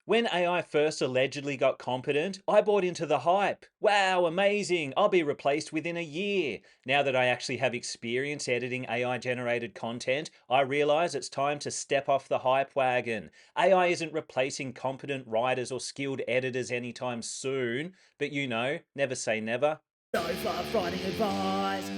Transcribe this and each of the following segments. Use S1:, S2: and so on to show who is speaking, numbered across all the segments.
S1: When AI first allegedly got competent, I bought into the hype. Wow, amazing, I'll be replaced within a year. Now that I actually have experience editing AI generated content, I realize it's time to step off the hype wagon. AI isn't replacing competent writers or skilled editors anytime soon, but never say never.
S2: No fluff writing advice.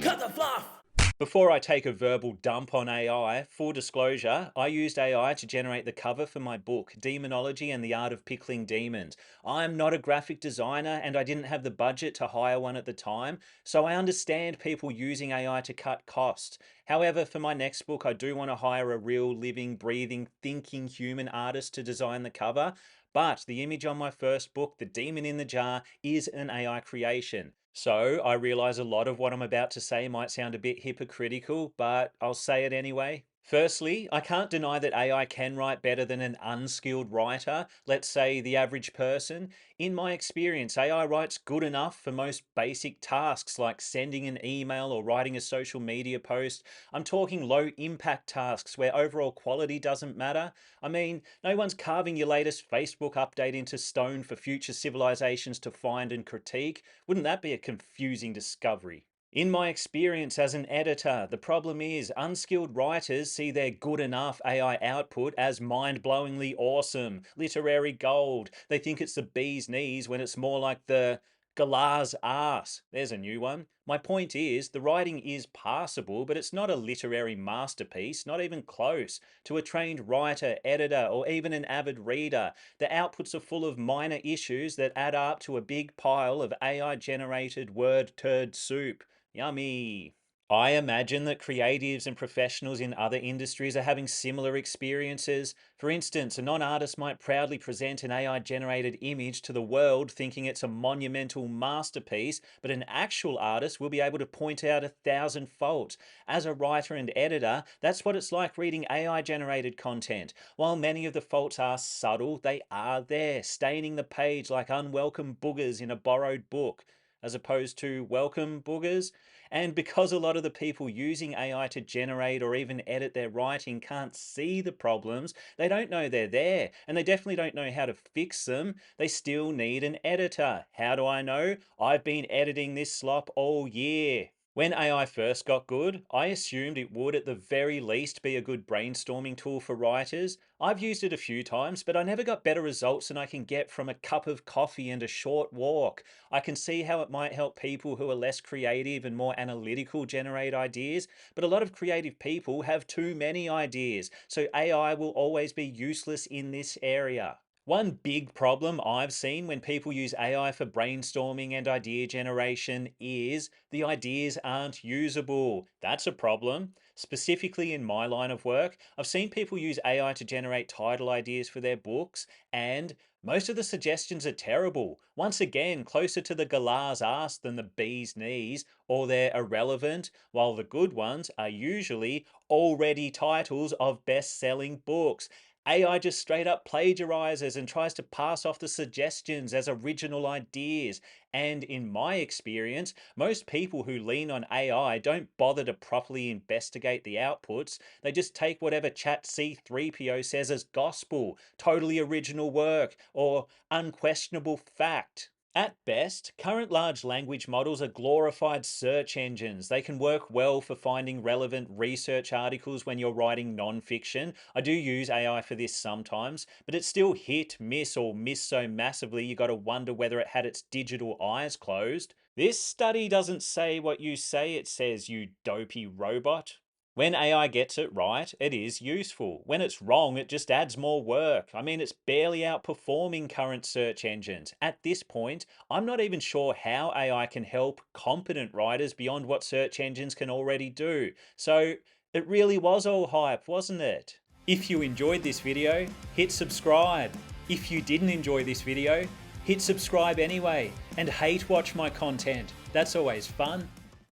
S2: Cut the fluff!
S1: Before I take a verbal dump on AI, full disclosure, I used AI to generate the cover for my book, Demonology and the Art of Pickling Demons. I'm not a graphic designer and I didn't have the budget to hire one at the time, so I understand people using AI to cut costs. However, for my next book, I do want to hire a real living, breathing, thinking human artist to design the cover. But the image on my first book, The Demon in the Jar, is an AI creation. So I realize a lot of what I'm about to say might sound a bit hypocritical, but I'll say it anyway. Firstly, I can't deny that AI can write better than an unskilled writer, let's say the average person. In my experience, AI writes good enough for most basic tasks like sending an email or writing a social media post. I'm talking low impact tasks where overall quality doesn't matter. I mean, no one's carving your latest Facebook update into stone for future civilizations to find and critique. Wouldn't that be a confusing discovery? In my experience as an editor, the problem is unskilled writers see their good enough AI output as mind blowingly awesome, literary gold. They think it's the bee's knees when it's more like the Galar's ass. There's a new one. My point is, the writing is passable, but it's not a literary masterpiece, not even close. To a trained writer, editor, or even an avid reader, the outputs are full of minor issues that add up to a big pile of AI generated word turd soup. Yummy. I imagine that creatives and professionals in other industries are having similar experiences. For instance, a non artist might proudly present an AI generated image to the world thinking it's a monumental masterpiece, but an actual artist will be able to point out 1,000 faults. As a writer and editor, that's what it's like reading AI generated content. While many of the faults are subtle, they are there, staining the page like unwelcome boogers in a borrowed book, as opposed to welcome boogers. And because a lot of the people using AI to generate or even edit their writing can't see the problems, they don't know they're there, and they definitely don't know how to fix them. They still need an editor. How do I know? I've been editing this slop all year. When AI first got good, I assumed it would at the very least be a good brainstorming tool for writers. I've used it a few times, but I never got better results than I can get from a cup of coffee and a short walk. I can see how it might help people who are less creative and more analytical generate ideas, but a lot of creative people have too many ideas, so AI will always be useless in this area. One big problem I've seen when people use AI for brainstorming and idea generation is the ideas aren't usable. That's a problem. Specifically in my line of work, I've seen people use AI to generate title ideas for their books, and most of the suggestions are terrible. Once again, closer to the galar's ass than the bee's knees, or they're irrelevant, while the good ones are usually already titles of best selling books. AI just straight up plagiarizes and tries to pass off the suggestions as original ideas. And in my experience, most people who lean on AI don't bother to properly investigate the outputs. They just take whatever Chat C3PO says as gospel, totally original work, or unquestionable fact. At best, current large language models are glorified search engines. They can work well for finding relevant research articles when you're writing non-fiction. I do use AI for this sometimes, but it's still hit, miss, or miss so massively you gotta wonder whether it had its digital eyes closed. This study doesn't say what you say it says, you dopey robot. When AI gets it right, it is useful. When it's wrong, it just adds more work. I mean, it's barely outperforming current search engines. At this point, I'm not even sure how AI can help competent writers beyond what search engines can already do. So it really was all hype, wasn't it? If you enjoyed this video, hit subscribe. If you didn't enjoy this video, hit subscribe anyway and hate watch my content. That's always fun.